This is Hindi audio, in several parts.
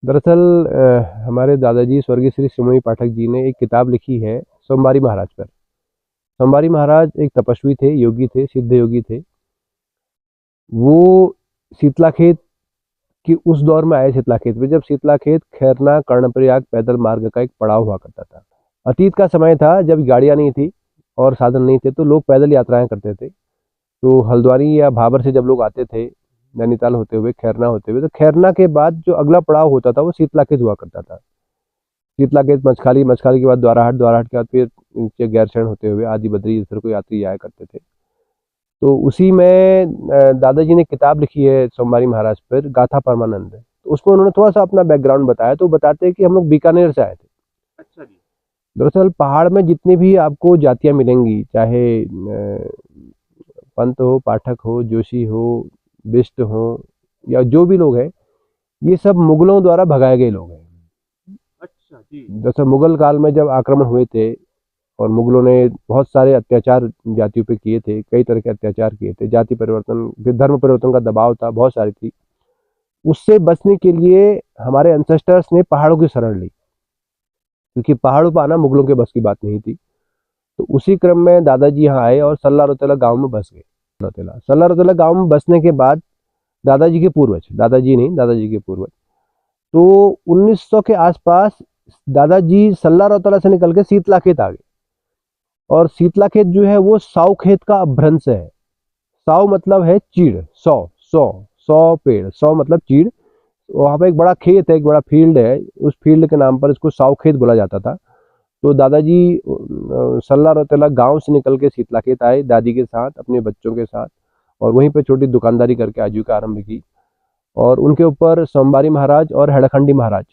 दरअसल हमारे दादाजी स्वर्गीय श्री शिरोमणि पाठक जी ने एक किताब लिखी है सोमवारी महाराज पर। सोमवारी महाराज एक तपस्वी थे, योगी थे, सिद्ध योगी थे। वो शीतलाखेत कि उस दौर में आए शीतलाखेत में, जब शीतलाखेत खैरना कर्णप्रयाग पैदल मार्ग का एक पड़ाव हुआ करता था। अतीत का समय था जब गाड़ियां नहीं थी और साधन नहीं थे, तो लोग पैदल यात्राएं करते थे। तो हल्द्वानी या भाबर से जब लोग आते थे नैनीताल होते हुए, खैरना होते हुए, तो खैरना के बाद जो अगला पड़ाव होता था वो शीतलाखेत हुआ करता था। शीतलाखेत मचखाली, मचखाली के बाद द्वाराहाट, द्वाराहाट के बाद फिर नीचे गैरसैंण होते हुए आदि बद्री, इस तरह को यात्री आया करते थे। तो उसी में दादाजी ने किताब लिखी है सोमवारी महाराज पर, गाथा परमानंद। तो उसमें उन्होंने थोड़ा सा अपना बैकग्राउंड बताया, तो बताते हैं कि हम लोग बीकानेर से आए थे। अच्छा जी। दरअसल पहाड़ में जितनी भी आपको जातियां मिलेंगी, चाहे पंत हो, पाठक हो, जोशी हो, बिष्ट हो, या जो भी लोग हैं, ये सब मुगलों द्वारा भगाए गए लोग हैं। अच्छा जी। जैसे मुगल काल में जब आक्रमण हुए थे और मुगलों ने बहुत सारे अत्याचार जातियों पे किए थे, कई तरह के अत्याचार किए थे, जाति परिवर्तन, फिर धर्म परिवर्तन का दबाव था, बहुत सारी थी। उससे बचने के लिए हमारे एंसेस्टर्स ने पहाड़ों की शरण ली, क्योंकि पहाड़ों पर आना मुगलों के बस की बात नहीं थी। तो उसी क्रम में दादाजी यहाँ आए और सल्ला रोतेला गांव में बस गए। सल्ला रोतेला गांव में बसने के बाद दादाजी के पूर्वज, दादाजी नहीं, दादाजी के पूर्वज, तो 1900 के आसपास दादाजी सल्ला रोतेला से निकल के शीतलाखेत आ गए। और शीतलाखेत जो है वो साव खेत का अपभ्रंश है। साव मतलब है चीड़, सौ, सौ, सौ पेड़, सौ मतलब चीड़। वहां पे एक बड़ा खेत है, एक बड़ा फील्ड है, उस फील्ड के नाम पर इसको साव खेत बोला जाता था। तो दादाजी सल्ला रोतेला गांव से निकल के शीतलाखेत आए दादी के साथ, अपने बच्चों के साथ, और वहीं पे छोटी दुकानदारी करके आजीविका आरंभ की। और उनके ऊपर सोमवारी महाराज और हेड़खंडी महाराज,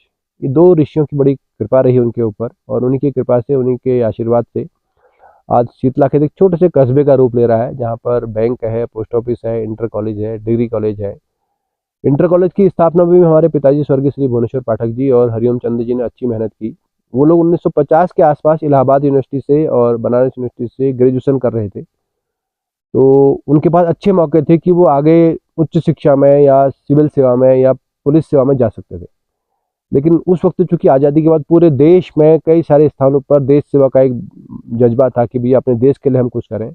ये दो ऋषियों की बड़ी कृपा रही उनके ऊपर, और उन्हीं की कृपा से, उन्हीं के आशीर्वाद से आज शीतलाखेत एक छोटे से कस्बे का रूप ले रहा है, जहाँ पर बैंक है, पोस्ट ऑफिस है, इंटर कॉलेज है, डिग्री कॉलेज है। इंटर कॉलेज की स्थापना में भी हमारे पिताजी स्वर्गीय श्री भुवनेश्वर पाठक जी और हरिओम चंद्र जी ने अच्छी मेहनत की। वो लोग 1950 के आसपास इलाहाबाद यूनिवर्सिटी से और बनारस यूनिवर्सिटी से ग्रेजुएशन कर रहे थे। तो उनके पास अच्छे मौके थे कि वो आगे उच्च शिक्षा में या सिविल सेवा में या पुलिस सेवा में जा सकते थे। लेकिन उस वक्त चूंकि आज़ादी के बाद पूरे देश में कई सारे स्थानों पर देश सेवा का एक जज्बा था कि भैया अपने देश के लिए हम कुछ करें।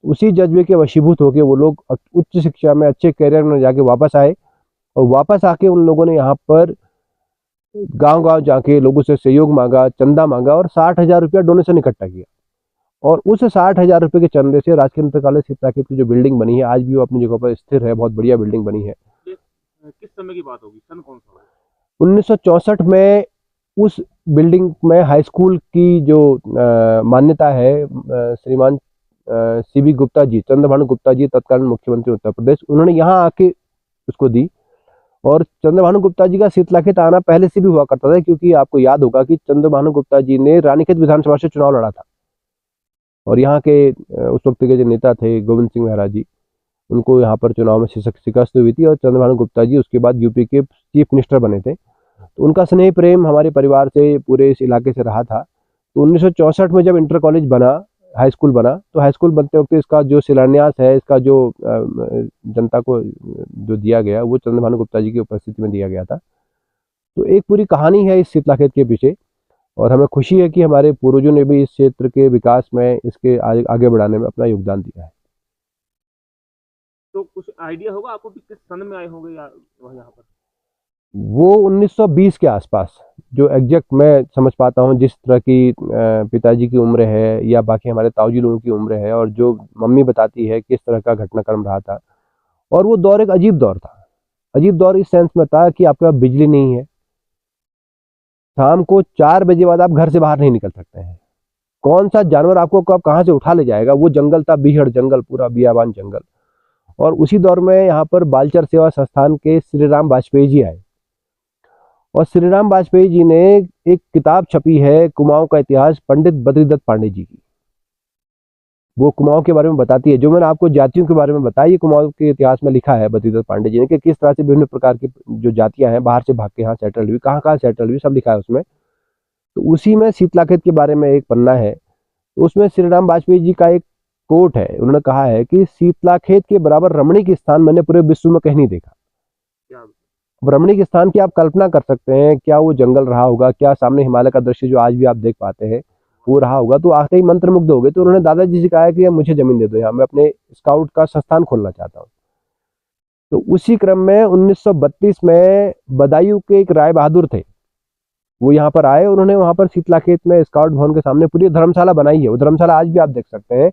उसी जज्बे के वशीभूत होकर वो लोग उच्च शिक्षा में अच्छे करियर में जाके वापस आए, और वापस आके उन लोगों ने यहाँ पर गांव गांव जाके लोगों से सहयोग मांगा, चंदा मांगा, और 60,000 रुपया डोनेशन इकट्ठा किया। और उस 60,000 रुपये के चंदे से राजकीय नृत्य शीतलाखेत की जो बिल्डिंग बनी है, आज भी वो अपनी जगह पर स्थिर है, बहुत बढ़िया बिल्डिंग बनी है। ये किस समय की बात होगी, सन कौन सा होगा? 1964 में उस बिल्डिंग में हाई स्कूल की जो मान्यता है, श्रीमान सीबी गुप्ता जी, चंद्रभानु गुप्ता जी, तत्कालीन मुख्यमंत्री उत्तर प्रदेश, उन्होंने यहाँ आके उसको दी। और चंद्रभानु गुप्ता जी का शीतलाखेत आना पहले से भी हुआ करता था, क्योंकि आपको याद होगा कि चंद्रभानु गुप्ता जी ने रानीखेत विधानसभा से चुनाव लड़ा था, और यहाँ के उस वक्त के जो नेता थे गोविंद सिंह महरा जी, उनको यहाँ पर चुनाव में शिकस्त हुई थी, और चंद्रभानु गुप्ता जी उसके बाद यूपी के चीफ मिनिस्टर बने थे। तो उनका स्नेह प्रेम हमारे परिवार से, पूरे इस इलाके से रहा था। तो 1964 में जब इंटर कॉलेज बना, हाई स्कूल बना, तो हाई स्कूल बनते वक्त इसका जो शिलान्यास है, इसका जो जनता को जो दिया गया, वो चंद्रभानु गुप्ता जी की उपस्थिति में दिया गया था। तो एक पूरी कहानी है इस शीतलाखेत के पीछे, और हमें खुशी है कि हमारे पूर्वजों ने भी इस क्षेत्र के विकास में, इसके आगे बढ़ाने में अपना योगदान दिया है। तो कुछ आइडिया होगा आपको कि किस सन में आए होंगे या वह यहाँ पर? वो 1920 के आसपास, जो एग्जैक्ट मैं समझ पाता हूँ, जिस तरह की पिताजी की उम्र है या बाकी हमारे ताऊजी लोगों की उम्र है, और जो मम्मी बताती है किस तरह का घटनाक्रम रहा था। और वो दौर एक अजीब दौर था। अजीब दौर इस सेंस में था कि आपके पास बिजली नहीं है, शाम को 4 बजे बाद आप घर से बाहर नहीं निकल सकते हैं। कौन सा जानवर आपको कब कहाँ से उठा ले जाएगा, वो जंगल था, बीहड़ जंगल, पूरा बियाबान जंगल। और उसी दौर में यहाँ पर बालचर सेवा संस्थान के श्री राम वाजपेयी जी आए, और श्री राम वाजपेयी जी ने एक किताब छपी है कुमाऊं का इतिहास, पंडित बद्रीदत्त पांडे जी की। वो कुमाऊं के बारे में बताती है, जो मैंने आपको जातियों के बारे में बताया, ये कुमाऊं के इतिहास में लिखा है बद्रीदत्त पांडे जी ने, कि किस तरह से विभिन्न प्रकार की जो जातियां हैं बाहर से भाग के यहाँ सेटल हुई, कहाँ कहाँ सेटल हुई, सब लिखा है उसमें। तो उसी में शीतलाखेत के बारे में एक पन्ना है, उसमें श्री राम वाजपेयी जी का एक कोट है। उन्होंने कहा है कि शीतलाखेत के बराबर रमणीक स्थान मैंने पूरे विश्व में कहीं नहीं देखा। क्या? अब रमणीक स्थान की आप कल्पना कर सकते हैं, क्या वो जंगल रहा होगा, क्या सामने हिमालय का दृश्य जो आज भी आप देख पाते हैं वो रहा होगा। तो आते ही मंत्रमुग्ध हो गए। तो उन्होंने दादाजी से कहा कि मुझे जमीन दे दो, यहाँ मैं अपने स्काउट का संस्थान खोलना चाहता हूँ। तो उसी क्रम में 1932 में बदायूं के एक राय बहादुर थे, वो यहाँ पर आए। उन्होंने वहाँ पर शीतलाखेत में स्काउट भवन के सामने पूरी धर्मशाला बनाई है। वो धर्मशाला आज भी आप देख सकते हैं।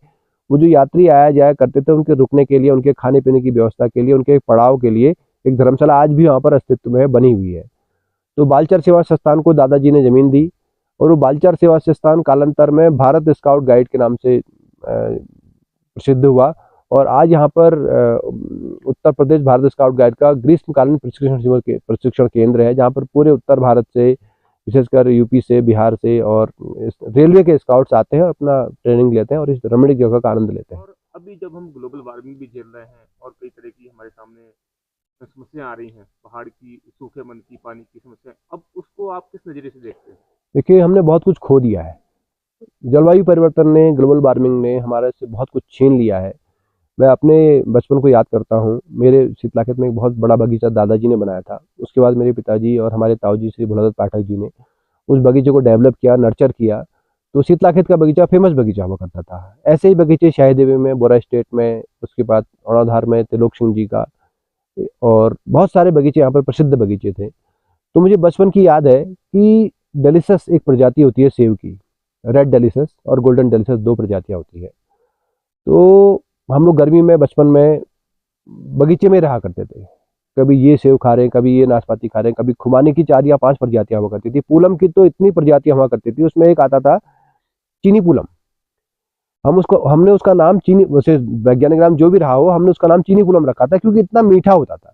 वो जो यात्री आया जाया करते थे, उनके रुकने के लिए, उनके खाने पीने की व्यवस्था के लिए, उनके पड़ाव के लिए एक धर्मशाला आज भी वहाँ पर अस्तित्व में बनी हुई है। तो बालचर सेवा संस्थान को दादाजी ने जमीन दी और वो बालचर सेवा संस्थान कालांतर में भारत स्काउट गाइड के नाम से प्रसिद्ध हुआ। और आज यहाँ पर उत्तर प्रदेश भारत स्काउट गाइड का ग्रीष्मकालीन प्रशिक्षण केंद्र है, जहाँ पर पूरे उत्तर भारत से, विशेषकर यूपी से, बिहार से और रेलवे के स्काउट्स आते हैं और अपना ट्रेनिंग लेते हैं और इस रमणीक जगह का आनंद लेते हैं। और अभी जब हम ग्लोबल वार्मिंग भी झेल रहे हैं और कई तरह की हमारे सामने समस्या आ रही हैं, पहाड़ की, सूखे मन की, पानी की समस्या, अब उसको आप किस नज़रिए से देखते हैं? देखिए, हमने बहुत कुछ खो दिया है। जलवायु परिवर्तन ने, ग्लोबल वार्मिंग ने हमारे से बहुत कुछ छीन लिया है। मैं अपने बचपन को याद करता हूँ। मेरे शीतलाखेत में एक बहुत बड़ा बगीचा दादाजी ने बनाया था। उसके बाद मेरे पिताजी और हमारे ताऊजी श्री भोलादत्त पाठक जी ने उस बगीचे को डेवलप किया, नर्चर किया। तो शीतलाखेत का बगीचा फेमस बगीचा हुआ करता था। ऐसे ही बगीचे शाहीदेवी में, बोरा स्टेट में, उसके बाद औड़ाधार में त्रिलोक सिंह जी का, और बहुत सारे बगीचे यहाँ पर प्रसिद्ध बगीचे थे। तो मुझे बचपन की याद है कि डेलिशस एक प्रजाति होती है सेब की, रेड डेलिशस और गोल्डन डेलिशस, दो प्रजातियाँ होती है। तो हम लोग गर्मी में बचपन में बगीचे में रहा करते थे। कभी ये सेब खा रहे हैं, कभी ये नाशपाती खा रहे हैं, कभी खुमानी की 4 या 5 प्रजातियां हुआ करती थी। पूलम की तो इतनी प्रजातियां हुआ करती थी। उसमें एक आता था चीनी पूलम। हमने उसका नाम चीनी, वैसे वैज्ञानिक नाम जो भी रहा हो, हमने उसका नाम चीनी पूलम रखा था क्योंकि इतना मीठा होता था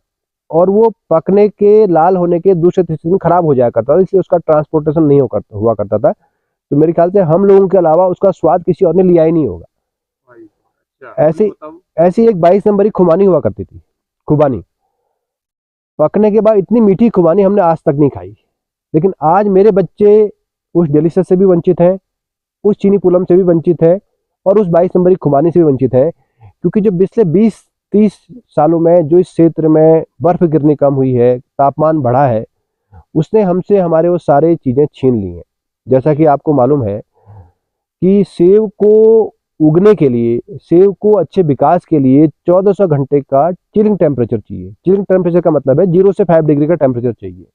और वो पकने के, लाल होने के दूसरे तीसरे दिन खराब हो जाया करता था, इसलिए उसका ट्रांसपोर्टेशन नहीं हुआ करता था। तो मेरे ख्याल से हम लोगों के अलावा उसका स्वाद किसी और ने लिया ही नहीं होगा। ऐसे ऐसी एक 22 नंबर की खुमानी हुआ करती थी, खुबानी। पकने के बाद इतनी मीठी खुबानी हमने आज तक नहीं खाई। लेकिन आज मेरे बच्चे उस डेलिशस से भी वंचित हैं, उस चीनी पुलम से भी वंचित है और उस 22 नंबर की खुबानी से भी वंचित है। क्योंकि जो पिछले 20-30 सालों में जो इस क्षेत्र में बर्फ गिरनी कम हुई है, तापमान बढ़ा है, उसने हमसे हमारे वो सारे चीज़ें छीन ली हैं। जैसा कि आपको मालूम है कि सेब को उगने के लिए, सेब को अच्छे विकास के लिए 1400 घंटे का चिलिंग टेम्परेचर चाहिए। चिलिंग टेम्परेचर का मतलब है 0 से 5 डिग्री का टेम्परेचर चाहिए।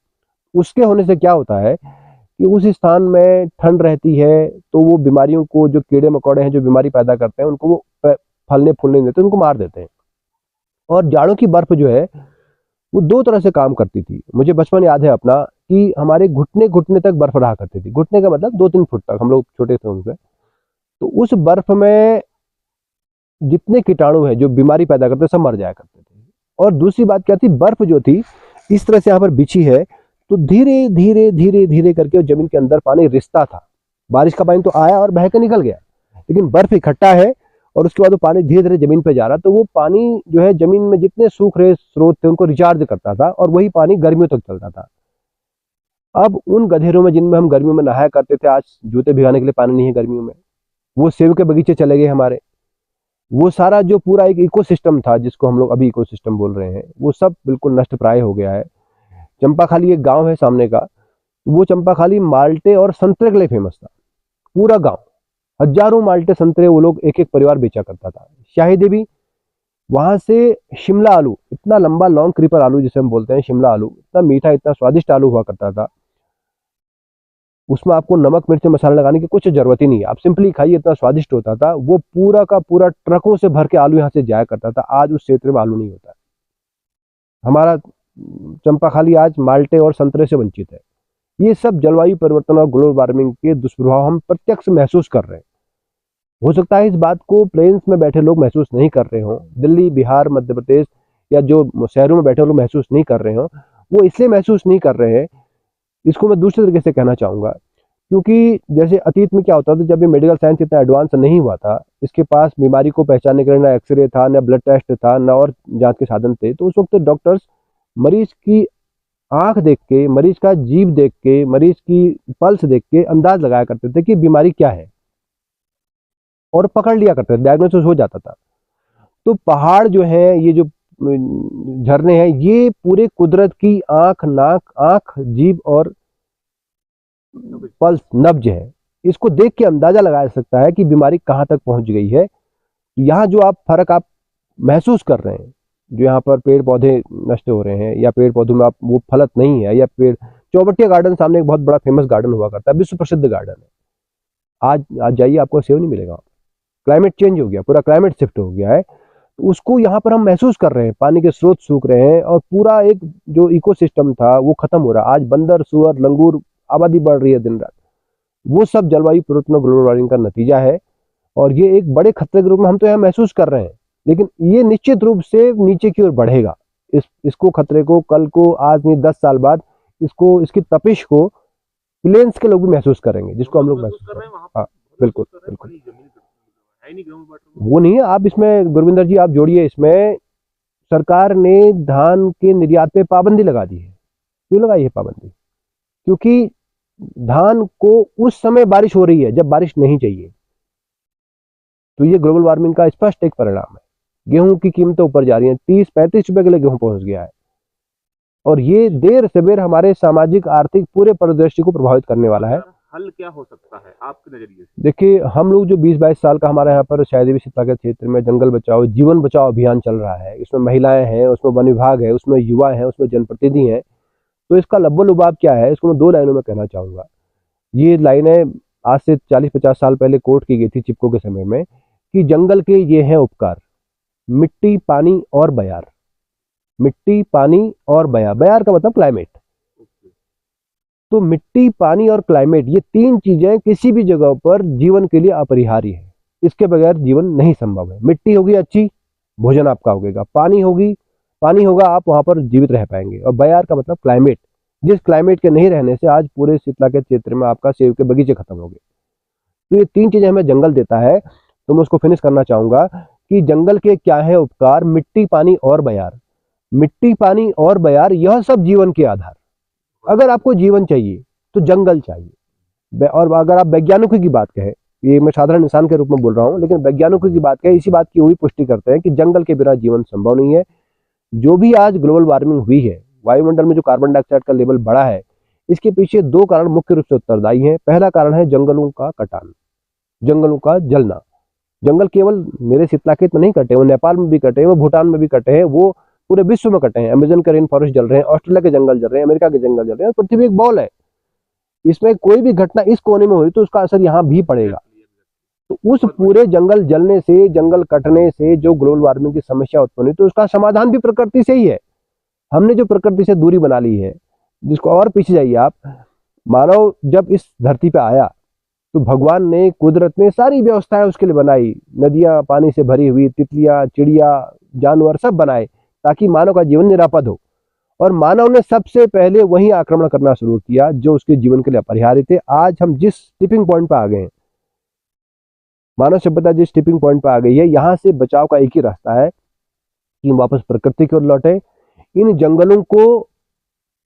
उसके होने से क्या होता है कि उस स्थान में ठंड रहती है, तो वो बीमारियों को, जो कीड़े मकोड़े हैं जो बीमारी पैदा करते हैं, उनको वो फलने फूलने नहीं देते, उनको मार देते हैं। और जाड़ों की बर्फ जो है वो 2 तरह से काम करती थी। मुझे बचपन याद है अपना कि हमारे घुटने घुटने तक बर्फ रहा करती थी। घुटने का मतलब 2-3 फुट तक, हम लोग छोटे थे उनसे। तो उस बर्फ में जितने कीटाणु हैं जो बीमारी पैदा करते सब मर जाया करते थे। और दूसरी बात क्या थी, बर्फ जो थी इस तरह से यहाँ पर बिछी है, तो धीरे धीरे धीरे धीरे करके जमीन के अंदर पानी रिसता था। बारिश का पानी तो आया और बह के निकल गया, लेकिन बर्फ इकट्ठा है और उसके बाद वो पानी धीरे धीरे जमीन पे जा रहा। तो वो पानी जो है जमीन में जितने सूख रहे स्रोत थे उनको रिचार्ज करता था और वही पानी गर्मियों तक चलता था। अब उन गधेरों में जिनमें हम गर्मियों में नहाया करते थे, आज जूते भिगाने के लिए पानी नहीं है गर्मियों में। वो सेब के बगीचे चले गए हमारे। वो सारा जो पूरा एक इकोसिस्टम था, जिसको हम लोग अभी इकोसिस्टम बोल रहे हैं, वो सब बिल्कुल नष्ट प्राय हो गया है। चंपाखाली एक गांव है सामने का, वो चंपाखाली माल्टे और संतरे के लिए फेमस था। पूरा गांव, हजारों माल्टे संतरे वो लोग एक एक परिवार बेचा करता था। शाही देवी, वहां से शिमला आलू, इतना लंबा लॉन्ग क्रीपर आलू जिसे हम बोलते हैं, शिमला आलू, इतना मीठा, इतना स्वादिष्ट आलू हुआ करता था। उसमें आपको नमक मिर्च मसाला लगाने की कुछ जरूरत ही नहीं है, आप सिंपली खाइए, इतना स्वादिष्ट होता था। वो पूरा का पूरा ट्रकों से भर के आलू यहाँ से जाया करता था। आज उस क्षेत्र में आलू नहीं होता है। हमारा चंपाखाली आज माल्टे और संतरे से वंचित है। ये सब जलवायु परिवर्तन और ग्लोबल वार्मिंग के दुष्प्रभाव हम प्रत्यक्ष महसूस कर रहे हैं। हो सकता है इस बात को प्लेन्स में बैठे लोग महसूस नहीं कर रहे हों, दिल्ली, बिहार, मध्य प्रदेश या जो शहरों में बैठे लोग महसूस नहीं कर रहे हों। वो इसलिए महसूस नहीं कर रहे हैं, इसको मैं दूसरे तरीके से कहना चाहूँगा, क्योंकि जैसे अतीत में क्या होता था, जब ये मेडिकल साइंस इतना एडवांस नहीं हुआ था, इसके पास बीमारी को पहचानने के लिए ना एक्सरे था, ना ब्लड टेस्ट था, ना और जांच के साधन थे। तो उस वक्त डॉक्टर्स मरीज की आंख देख के, मरीज का जीभ देख के, मरीज की पल्स देख के अंदाज लगाया करते थे कि बीमारी क्या है और पकड़ लिया करते थे, डायग्नोसिस हो जाता था। तो पहाड़ जो है, ये जो झरने हैं, ये पूरे कुदरत की आंख, नाक, आंख, जीभ और पल्स, नब्ज है। इसको देख के अंदाजा लगाया जा सकता है कि बीमारी कहाँ तक पहुंच गई है। यहाँ जो आप फर्क आप महसूस कर रहे हैं, जो यहाँ पर पेड़ पौधे नष्ट हो रहे हैं या पेड़ पौधों में आप वो फलत नहीं है, या पेड़, चौबटिया गार्डन सामने एक बहुत बड़ा फेमस गार्डन हुआ करता है, विश्व प्रसिद्ध गार्डन है, आज जाइए आपको सेब नहीं मिलेगा। क्लाइमेट चेंज हो गया, पूरा क्लाइमेट शिफ्ट हो गया है, तो उसको यहाँ पर हम महसूस कर रहे हैं। पानी के स्रोत सूख रहे हैं और पूरा एक जो इकोसिस्टम था वो खत्म हो रहा है। आज बंदर, सुअर, लंगूर, आबादी बढ़ रही है दिन रात। वो सब जलवायु परिवर्तन, ग्लोबल वार्मिंग का नतीजा है और ये एक बड़े खतरे के रूप में हम तो यहाँ महसूस कर रहे हैं, लेकिन ये निश्चित रूप से नीचे की ओर बढ़ेगा। इसको खतरे को कल को, आज नहीं 10 साल बाद, इसको, इसकी तपिश को प्लेन्स के लोग भी महसूस करेंगे, जिसको हम लोग महसूस कर रहे हैं। हाँ बिल्कुल बिल्कुल, वो नहीं है। आप इसमें गुरविंदर जी आप जोड़िए, इसमें सरकार ने धान के निर्यात पे पाबंदी लगा दी है। क्यों लगाई है पाबंदी? क्योंकि धान को उस समय बारिश हो रही है जब बारिश नहीं चाहिए। तो ये ग्लोबल वार्मिंग का स्पष्ट एक परिणाम है। गेहूं की कीमतें ऊपर जा रही हैं, 30-35 रुपए के लिए गेहूं पहुंच गया है, और ये देर से बेर हमारे सामाजिक आर्थिक पूरे परिदृश्य को प्रभावित करने वाला है। हल क्या हो सकता है आपके नजरिए से? देखिए, हम लोग जो 20-22 साल का हमारे यहाँ पर शायद शीतला के क्षेत्र में जंगल बचाओ, जीवन बचाओ अभियान चल रहा है। इसमें महिलाएं हैं, उसमें वन विभाग है, उसमें युवा हैं, उसमें जनप्रतिनिधि हैं। तो इसका लब्बो लुबाब क्या है, इसको मैं 2 लाइनों में कहना चाहूँगा। ये लाइनें आज से 40-50 साल पहले कोट की गई थी चिपको के समय में, कि जंगल के ये हैं उपकार, मिट्टी, पानी और बयार। मिट्टी, पानी और बयार, बयार का मतलब क्लाइमेट। तो मिट्टी, पानी और क्लाइमेट, ये 3 चीजें किसी भी जगह पर जीवन के लिए अपरिहार्य है। इसके बगैर जीवन नहीं संभव है। मिट्टी होगी अच्छी, भोजन आपका होगा। पानी होगा, आप वहां पर जीवित रह पाएंगे। और बयार का मतलब क्लाइमेट, जिस क्लाइमेट के नहीं रहने से आज पूरे शीतला के क्षेत्र में आपका सेब के बगीचे खत्म हो गए। तो ये 3 चीजें हमें जंगल देता है। तो मैं उसको फिनिश करना चाहूंगा कि जंगल के क्या है उपकार, मिट्टी, पानी और बयार। मिट्टी, पानी और बयार, यह सब जीवन के आधार। अगर आपको जीवन चाहिए तो जंगल चाहिए। और अगर आप वैज्ञानिकों की बात कहें, ये मैं साधारण इंसान के रूप में बोल रहा हूं, लेकिन वैज्ञानिकों की बात कहें, इसी बात की वही पुष्टि करते हैं कि जंगल के बिना जीवन संभव नहीं है। जो भी आज ग्लोबल वार्मिंग हुई है, वायुमंडल में जो कार्बन डाइऑक्साइड का लेवल बढ़ा है, इसके पीछे 2 कारण मुख्य रूप से उत्तरदायी हैं। पहला कारण है जंगलों का कटान, जंगलों का जलना। जंगल केवल मेरे शीतलाखेत में नहीं कटे, वो नेपाल में भी कटे हैं, वो भूटान में भी कटे हैं, वो पूरे विश्व में कटे हैं। अमेजन के रेन फॉरेस्ट जल रहे हैं, ऑस्ट्रेलिया के जंगल जल रहे हैं, अमेरिका के जंगल जल रहे हैं। पृथ्वी एक बॉल है, इसमें कोई भी घटना इस कोने में हुई तो उसका असर यहाँ भी पड़ेगा। तो उस पूरे जंगल जलने से, जंगल कटने से जो ग्लोबल वार्मिंग की समस्या उत्पन्न हुई, तो उसका समाधान भी प्रकृति से ही है। हमने जो प्रकृति से दूरी बना ली है, जिसको और पीछे जाइए आप, मानव जब इस धरती पे आया तो भगवान ने, कुदरत ने सारी व्यवस्थाएं उसके लिए बनाई। नदियां पानी से भरी हुई, तितलियां, चिड़िया, जानवर सब बनाए ताकि मानव का जीवन निरापद हो। और मानव ने सबसे पहले वही आक्रमण करना शुरू किया जो उसके जीवन के लिए अपरिहार्य थे। आज हम जिस टिपिंग पॉइंट पर आ गए हैं, मानव सभ्यता जिस टिपिंग पॉइंट पर आ गई है, यहां से बचाव का एक ही रास्ता है कि वापस प्रकृति की ओर लौटे। इन जंगलों को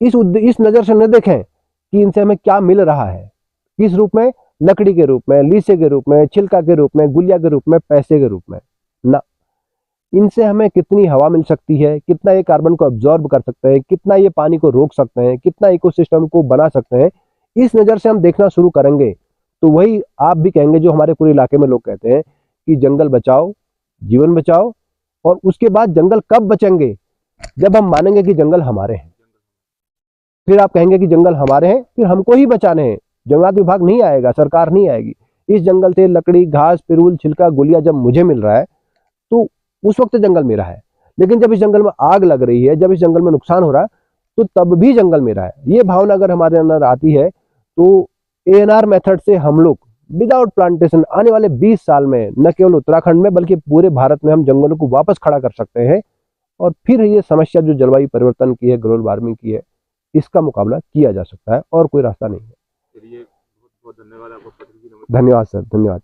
इस नजर से न देखें कि इनसे हमें क्या मिल रहा है, किस रूप में, लकड़ी के रूप में, लीसे के रूप में, छिलका के रूप में, गुलिया के रूप में, पैसे के रूप में ना। इनसे हमें कितनी हवा मिल सकती है, कितना ये कार्बन को अब्जॉर्ब कर सकते हैं, कितना ये पानी को रोक सकते हैं, कितना इकोसिस्टम को बना सकते हैं, इस नज़र से हम देखना शुरू करेंगे तो वही आप भी कहेंगे जो हमारे पूरे इलाके में लोग कहते हैं कि जंगल बचाओ, जीवन बचाओ। और उसके बाद जंगल कब बचेंगे? जब हम मानेंगे कि जंगल हमारे हैं। फिर आप कहेंगे कि जंगल हमारे हैं, फिर हमको ही बचाने हैं। जंगलात विभाग नहीं आएगा, सरकार नहीं आएगी। इस जंगल से लकड़ी, घास, पिरूल, छिलका, गुलिया जब मुझे मिल रहा है तो उस वक्त जंगल मेरा है। लेकिन जब इस जंगल में आग लग रही है, जब इस जंगल में नुकसान हो रहा है, तो तब भी जंगल मेरा है। ये भावना अगर हमारे अंदर आती है तो ANR मेथड से हम लोग विदाउट प्लांटेशन आने वाले 20 साल में न केवल उत्तराखंड में बल्कि पूरे भारत में हम जंगलों को वापस खड़ा कर सकते हैं। और फिर ये समस्या जो जलवायु परिवर्तन की है, ग्लोबल वार्मिंग की है, इसका मुकाबला किया जा सकता है और कोई रास्ता नहीं है। चलिए, बहुत बहुत धन्यवाद आपको। धन्यवाद सर, धन्यवाद।